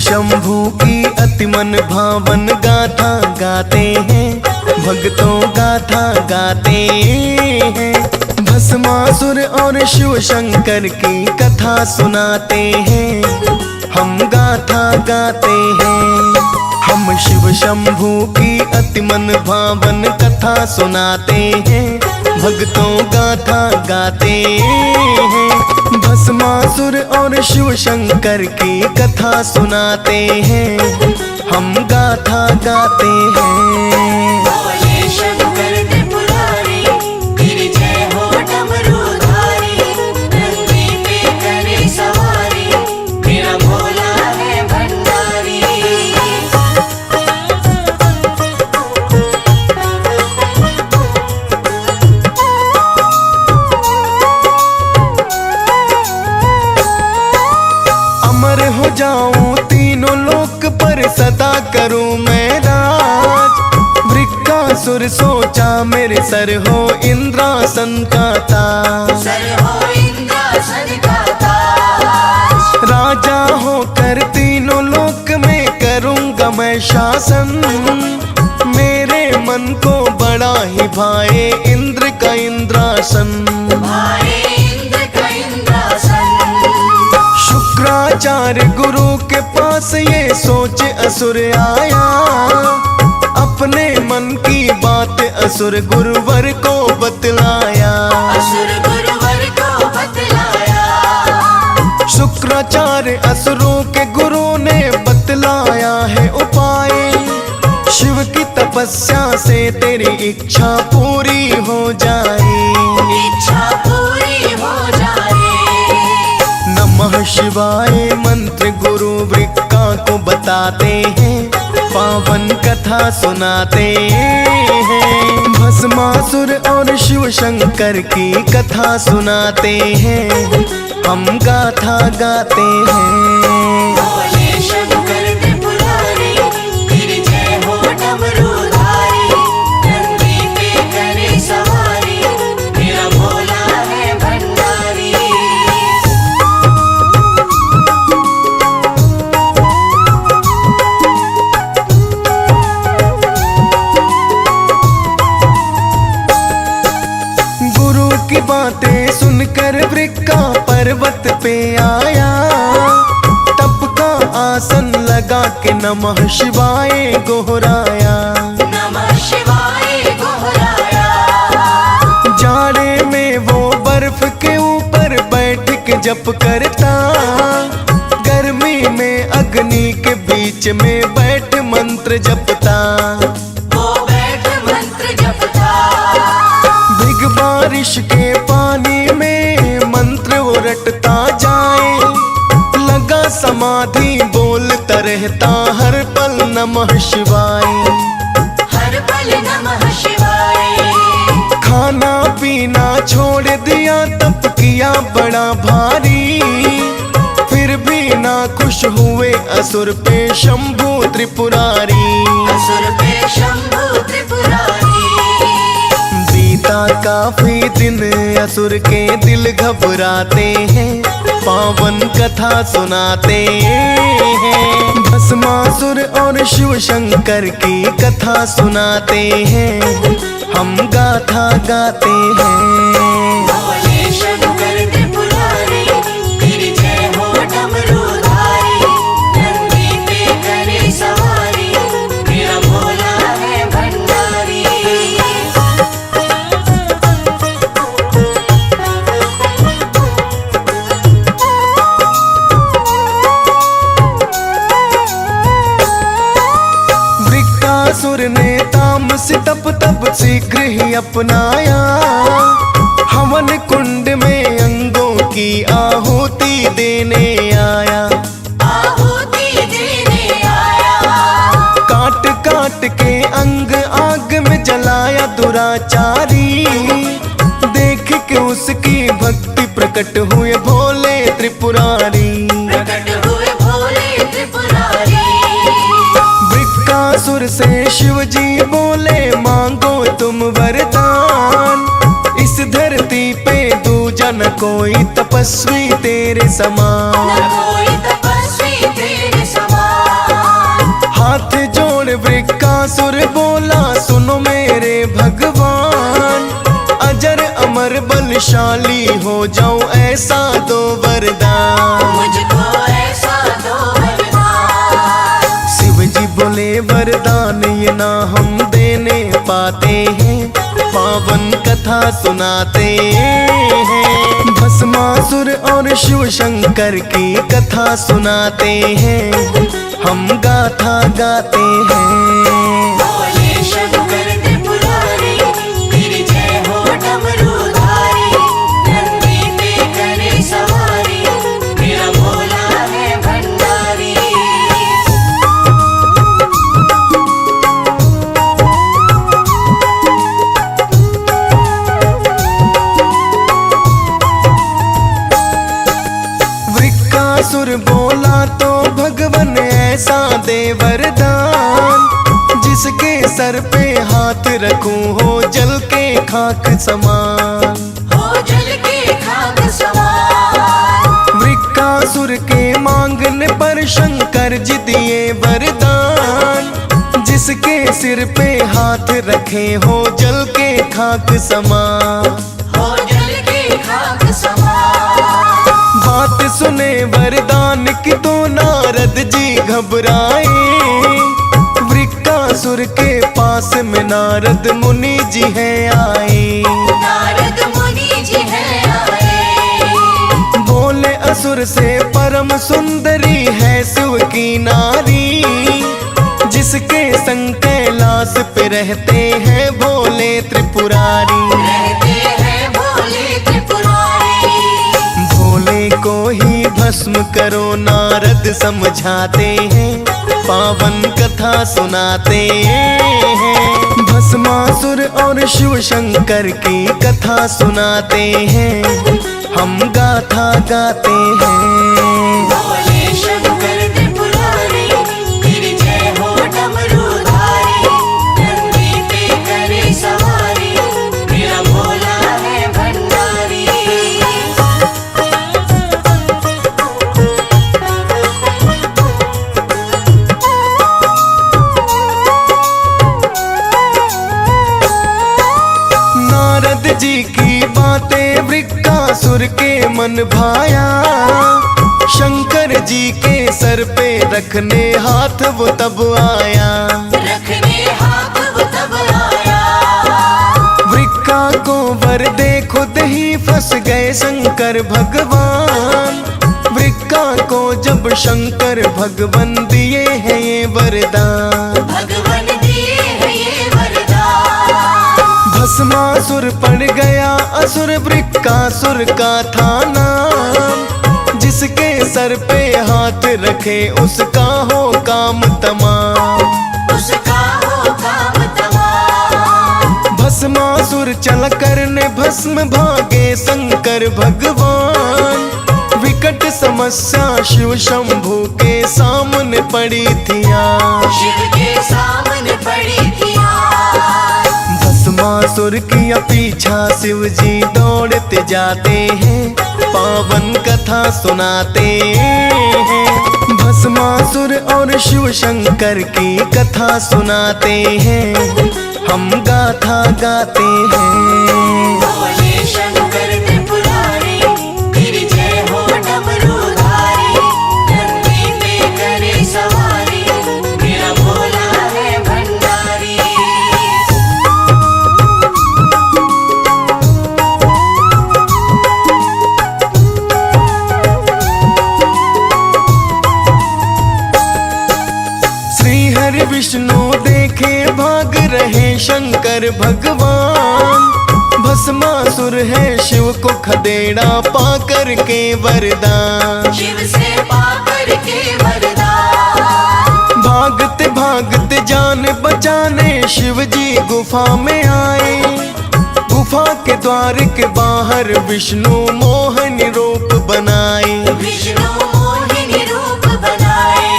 शंभू की अति मन भावन गाथा गाते हैं, भक्तों गाथा गाते हैं। भस्मासुर और शिव शंकर की कथा सुनाते हैं, हम गाथा गाते हैं। हम शिव शंभू की अति मन भावन कथा सुनाते हैं, भक्तों गाथा गाते हैं। भस्मासुर और शिव शंकर की कथा सुनाते हैं, हम गाथा गाते हैं। बोले शंकर त्रिपुरारी, फिर जय हो डमरूधारी, नंदी पे करे सवारी, मेरा भोला है भंडारी। अमर हो जाऊं तीनों लोक पर, सदा करूं मैं राज। वृक्कासुर सोचा मेरे सर हो इंद्रासन का ताज। सर हो इंद्रासन का ताज। राजा होकर तीनों लोक में करूंगा मैं शासन। मेरे मन को बड़ा ही भाए इंद्र का इंद्रासन। भाए इंद्र का इंद्रासन। शुक्राचार्य गुरु के पास ये सोच असुर आया, अपने मन की बात असुर गुरुवर को बतलाया। असुर गुरुवर को बतलाया। शुक्राचार्य असुरों के गुरु ने बतलाया है उपाय। शिव की तपस्या से तेरी इच्छा पूरी हो जाए। इच्छा पूरी हो जाए। नमः शिवाय मंत्र गुरु वृक्का को बताते हैं, पावन कथा सुनाते हैं। भस्मासुर और शिव शंकर की कथा सुनाते हैं, हम गाथा गाते हैं। बोले शंकर त्रिपुरारी, फिर जय हो डमरूधारी, नंदी पे करे सवारी, मेरा भोला है भंडारी। गुरु की बातें सुनकर वृक्का पर्वत पे आया। तप का आसन लगा के नमः शिवाय गोहराया। नमः शिवाय गोहराया। जाड़े में वो बर्फ के ऊपर बैठ के जप करता, गर्मी में अग्नि के बीच में बैठ मंत्र जपता। वो बैठ मंत्र जपता। भीग बारिश के पानी में मंत्र वो रटता जाए। लगा समाधि बोलता रहता हर पल नमः शिवाय। हर पल नमः शिवाय। खाना पीना छोड़ दिया, तप किया बड़ा भारी। फिर भी ना खुश हुए असुर पे शंभू त्रिपुरारी। असुर पे शंभू त्रिपुरारी। बीता काफी दिन असुर के दिल घबराते हैं, पावन कथा सुनाते हैं। भस्मासुर और शिव शंकर की कथा सुनाते हैं, हम गाथा गाते हैं। बोले शंकर त्रिपुरारी, फिर जय हो डमरूधारी, नंदी पे करे सवारी, मेरा भोला है भंडारी। वृक्कासुर ने तामस तप तप शीघ्र ही अपनाया। हवन कुंड में अंगों की आहुति देने आया। आहुति देने आया। काट काट के अंग आग में जलाया दुराचारी। देख के उसकी भक्ति प्रकट हुए भोले त्रिपुरारी। प्रकट हुए भोले त्रिपुरारी। वृक्कासुर से शिव जी बोले मांगो तुम वरदान। इस धरती पे दूजा न कोई तपस्वी तेरे न समान। कोई तपस्वी तेरे समान। वृक्कासुर बोला सुनो मेरे भगवान, अजर अमर बलशाली हो जाऊं ऐसा दो वरदान। मुझको ऐसा दो वरदान। शिव जी बोले वरदान ये ना हम देने पाते हैं, पावन कथा सुनाते हैं। भस्मासुर और शिव शंकर की कथा सुनाते हैं, हम गाथा गाते हैं। बोले शंकर त्रिपुरारी, तेरी जय हो डमरूधारी। नंदी पे करे सवारी, मेरा भोला है भंडारी। वृक्कासुर बोला तो भगवन ऐसा दे वरदान, जिसके सर पे हाथ रखूं हो जल के खाक समान। हो जल के खाक समान। वृक्कासुर के मांगने पर शंकर जी दिए वरदान, जिसके सिर पे हाथ रखे हो जल के खाक समान। हो जल के खाक समान। बात सुने वरदान की तो नारद जी घबराए, वृक्कासुर के पास में नारद मुनि जी हैं आए। नारद मुनि जी हैं आए। बोले असुर से परम सुंदरी है शिव की नारी, जिसके संग कैलाश पे रहते हैं भोले त्रिपुरारी। रहते हैं भोले त्रिपुरारी। भोले को ही भस्म करो नारद समझाते हैं, पावन कथा सुनाते हैं। भस्मासुर और शिव शंकर की कथा सुनाते हैं, हम गाथा गाते हैं। बोले शंकर त्रिपुरारी, तेरी जय हो डमरूधारी। नंदी पे करे सवारी, मेरा भोला है भंडारी। नारद जी की बातें वृक्कासुर के मन भाया, शंकर जी के सर पे रखने हाथ वो तब आया। रखने हाथ वो तब आया। वृक्का को वर दे खुद ही फंस गए शंकर भगवान, वृक्का को जब शंकर भगवान दिए हैं ये वरदान। भगवान दिए हैं ये वरदान। भस्मासुर पड़ गया असुर वृक्कासुर का था नाम, जिसके सर पे हाथ रखे उसका हो काम तमाम। उसका हो काम तमाम। भस्मासुर चल करने भस्म भागे शंकर भगवान, विकट समस्या शिव शंभु के सामने पड़ी थी आज। शिव के सामने पड़ी थी आज। भस्मासुर की पीछा शिव जी दौड़ते जाते हैं, पावन कथा सुनाते हैं। भस्मासुर और शिव शंकर की कथा सुनाते हैं, हम गाथा गाते हैं। बोले शंकर त्रिपुरारी, तेरी जय हो डमरूधारी। नंदी पे करे सवारी, मेरा भोला है भंडारी। श्री हरि विष्णु देखे भाग रहे शंकर भगवान, भस्मासुर है शिव को खदेड़ा पाकर के वरदान। शिव से पाकर के वरदान। भागते भागते जान बचाने शिव जी गुफा में आए, गुफा के द्वार के बाहर विष्णु मोहन रूप बनाए। विष्णु मोहिनी रूप बनाए।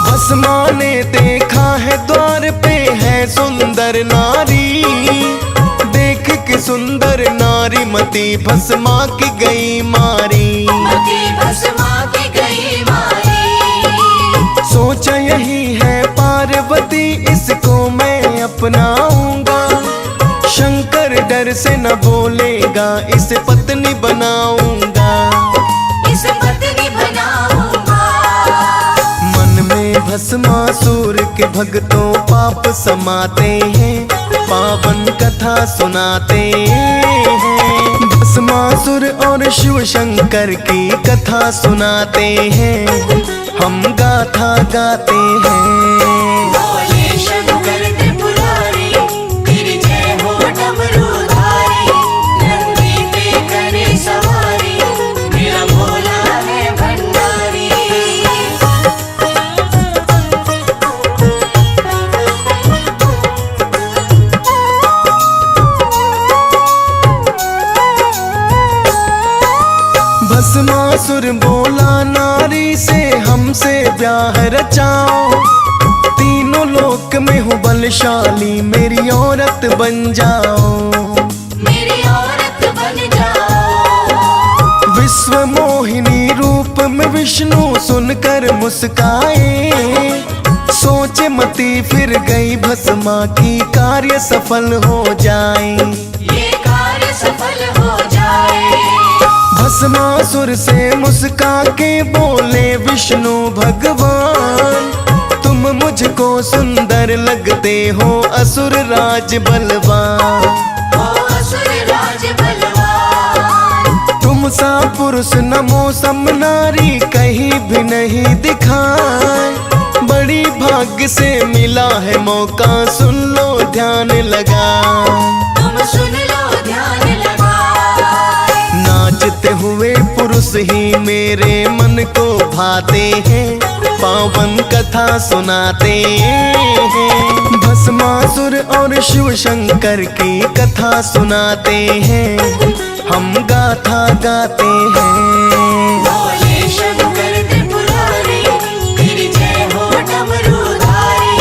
भस्मा ने देखा है द्वार पे है सुंदर नारी, देख के सुंदर नारी मती भस्मा की गई मारी। मती भस्मा की गई मारी। सोचा यही है पार्वती इसको अपनाऊंगा। शंकर डर से न बोलेगा, इसे पत्नी बनाऊंगा। इसे पत्नी बनाऊंगा। मन में भस्मासुर के भक्तों पाप समाते हैं, पावन कथा सुनाते हैं। भस्मासुर और शिव शंकर की कथा सुनाते हैं, हम गाथा गाते हैं। बोले शंकर त्रिपुरारी, तेरी जय हो डमरूधारी। नंदी पे करे सवारी, मेरा भोला है भंडारी। भस्मासुर बोला नारी से हमसे ब्याह रचाओ। तीनों लोक में हूँ बलशाली, मेरी औरत बन जाओ। मेरी औरत बन जाओ। विश्व मोहिनी रूप में विष्णु सुनकर मुस्काए। सोचे मती फिर गई भस्मा की कार्य सफल हो जाए। ये कार्य सफल हो जाए। भस्मासुर से मुस्का के बोले विष्णु भगवान, तुम मुझको सुंदर लगते हो असुर राज बलवान। ओ असुर राज बलवान। तुम सा पुरुष नमो सम नारी कहीं भी नहीं दिखाए। बड़ी भाग्य से मिला है मौका, सुन लो ध्यान लगा। तुम सुन लो ध्यान लगा। नाचते हुए पुरुष ही मेरे मन को भाते हैं, पावन कथा सुनाते हैं। भस्मासुर और शिव शंकर की कथा सुनाते हैं, हम गाथा गाते हैं। बोले शंकर त्रिपुरारी, तेरी जय हो डमरूधारी।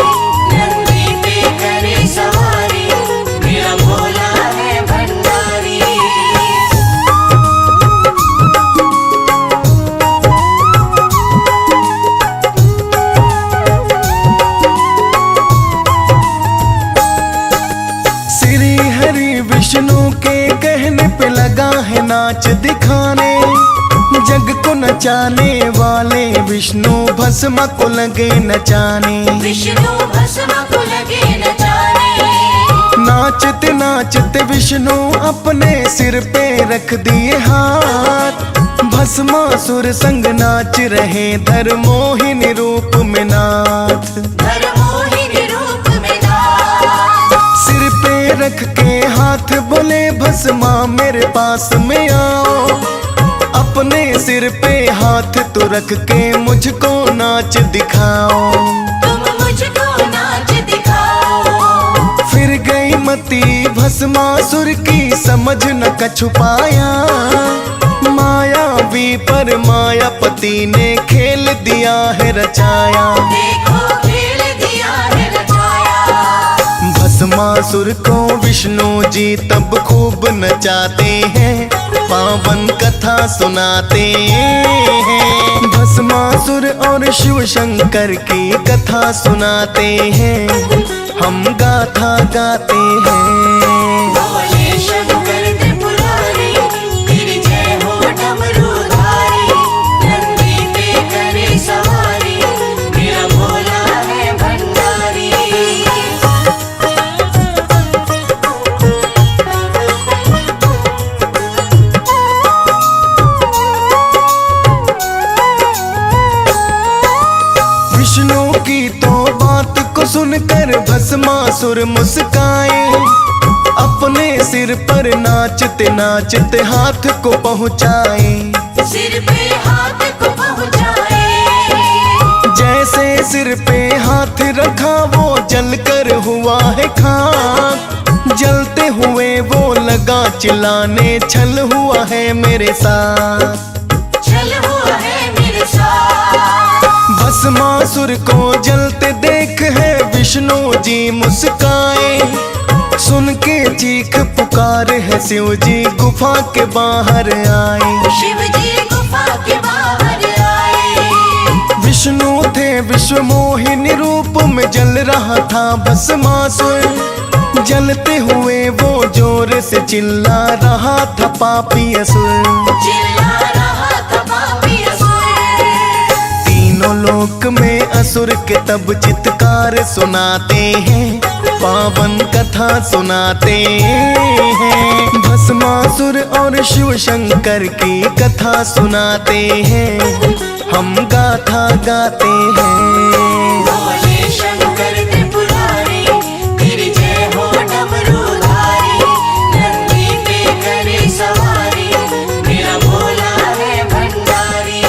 नंदी पे करे सवारी, मेरा भोला है भंडारी। श्री हरि विष्णु के कहने पे लगा है नाच दिखाने। जग को नचाने वाले विष्णु भस्म को लगे नचाने। विष्णु भस्म को लगे नचाने। नाचते नाचते विष्णु अपने सिर पे रख दिए हाथ। भस्मासुर संग नाच रहे धर्मोहिनी रूप में नाथ। धर्मोहिनी रूप में नाथ। सिर पे रख के हाथ बोले भस्मा मेरे पास में आओ। अपने सिर पे हाथ तो रख के मुझको नाच दिखाओ। तुम मुझको नाच दिखाओ। फिर गई मती भस्मासुर की समझ न कछु पाया। मायावी पर मायापति ने खेल दिया है रचाया। देखो खेल दिया है रचाया। भस्मासुर को विष्णु जी तब खूब नचाते हैं, पावन कथा सुनाते हैं। भस्मासुर और शिव शंकर की कथा सुनाते हैं, हम गाथा गाते हैं। बोले शंकर त्रिपुरारी, तेरी जय हो डमरूधारी। नंदी पे करे सवारी, मेरा भोला है भंडारी। विष्णु की तो बात को सुनकर भस्मासुर मुस्काए। अपने सिर पर नाचते नाचते हाथ को पहुँचाए। सिर पे हाथ को पहुँचाए। जैसे सिर पे हाथ रखा वो जलकर हुआ है खाक। जलते हुए वो लगा चिल्लाने, छल हुआ है मेरे साथ। चल हुआ है मेरे साथ। भस्मासुर को जलते देख है विष्णु जी मुस्काए। सुन के चीख पुकार है शिव जी गुफा के बाहर आए। शिव जी गुफा के बाहर आए। विष्णु थे विश्व मोहिनी रूप में जल रहा था भस्मासुर। जलते हुए वो जोर से चिल्ला रहा था पापी असुर। चिल्ला रहा था पापी असुर। तीनों लोक में असुर के तब चित्कार सुनाते हैं, पावन कथा सुनाते हैं। भस्मासुर और शिव शंकर की कथा सुनाते हैं, हम गाथा गाते हैं। बोले शंकर त्रिपुरारी, तेरी जय हो डमरूधारी। नंदी पे करे सवारी, मेरा भोला है भंडारी।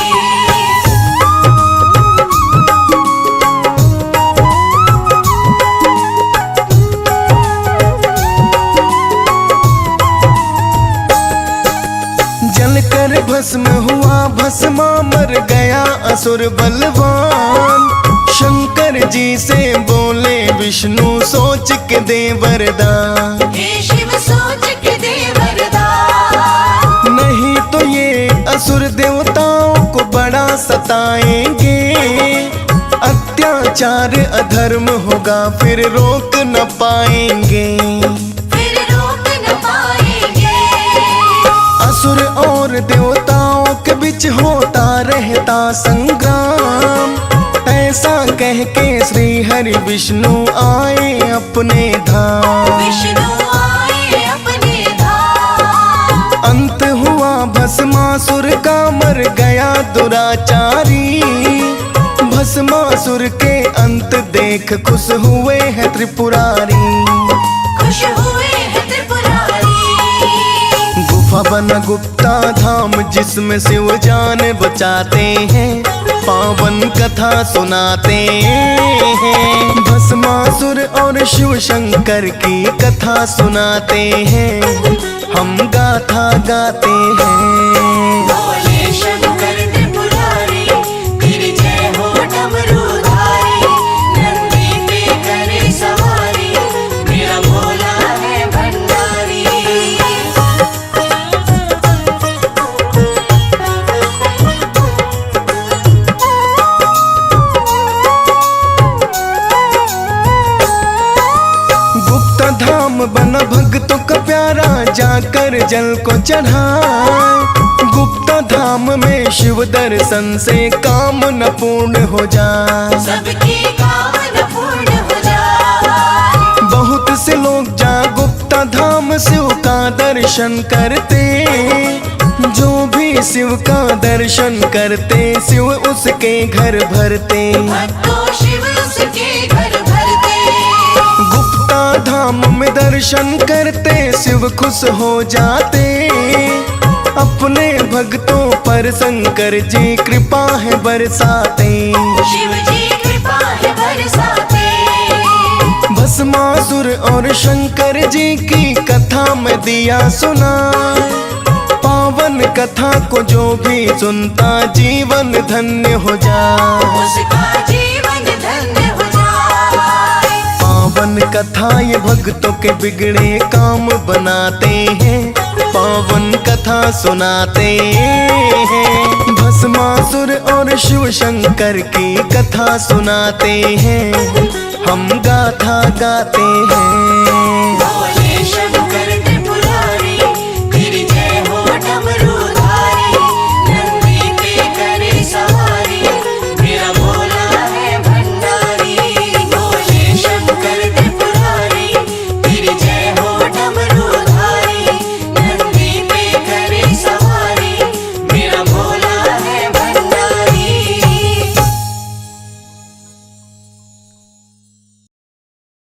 जलकर भस्म हुआ भस्मा, मर गया असुर बलवान। शंकर जी से बोले विष्णु, सोच के दे वरदान। हे शिव सोच के दे वरदान। नहीं तो ये असुर देवताओं को बड़ा सताएंगे। अत्याचार अधर्म होगा, फिर रोक न पाएंगे। फिर रोक न पाएंगे। असुर और देवताओं के बीच होता रहता संग्राम। ऐसा कह के श्री हरि विष्णु आए अपने धाम। विष्णु आए अपने धाम। अंत हुआ भस्मासुर का, मर गया दुराचारी। भस्मासुर के अंत देख खुश हुए हैं त्रिपुरारी। खुश हुए हैं त्रिपुरारी। गुफा बना गुप्ता धाम, जिसमें शिव जान बचाते हैं, पावन कथा सुनाते हैं। भस्मासुर और शिव शंकर की कथा सुनाते हैं, हम गाथा गाते हैं। बोले शंकर त्रिपुरारी, तेरी जय हो डमरूधारी। नंदी पे करे सवारी, मेरा भोला है भंडारी। गुप्ता धाम बना भक्तों का प्यारा, जाकर जल को चढ़ाए। गुप्ता धाम में शिव दर्शन से काम न पूर्ण हो जाए। सबकी कामना पूर्ण हो जाए। बहुत से लोग जा गुप्ता धाम शिव का दर्शन करते। जो भी शिव का दर्शन करते, शिव उसके घर भरते। भक्तों शिव उसके घर भरते। गुप्ता धाम में दर्शन करते, शिव खुश हो जाते। अपने भक्तों पर शंकर जी कृपा है बरसाते। शिव जी कृपा है बरसाते। भस्मासुर और शंकर जी की कथा में दिया सुना। पावन कथा को जो भी सुनता, जीवन धन्य हो जाए। उसका जीवन धन्य हो जाए। पावन कथा ये भक्तों के बिगड़े काम बनाते हैं, पावन कथा सुनाते हैं। भस्मासुर और शिव शंकर की कथा सुनाते हैं, हम गाथा गाते हैं। बोले शंकर